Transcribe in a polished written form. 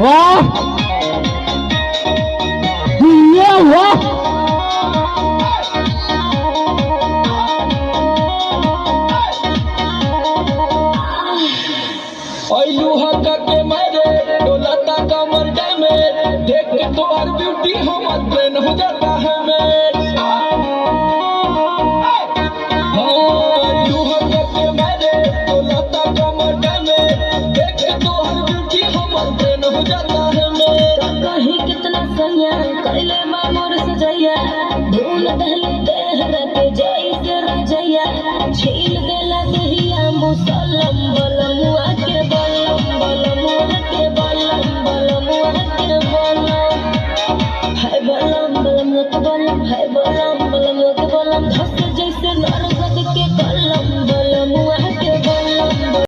वाह दुनिया वाह लुहका के मारे डोलाता कमर में देख के तुम्हार ब्यूटी हमर ब्रेन हो जाता है लुहका के मारे डोलाता कमर में देख के तुम्हार ब्यूटी हमर ब्रेन हो जाता है कहीं कितना सैया कैले मामूर सजैया धूल दहले देह रत जाई से रजैया छील देला दहिया मुसलम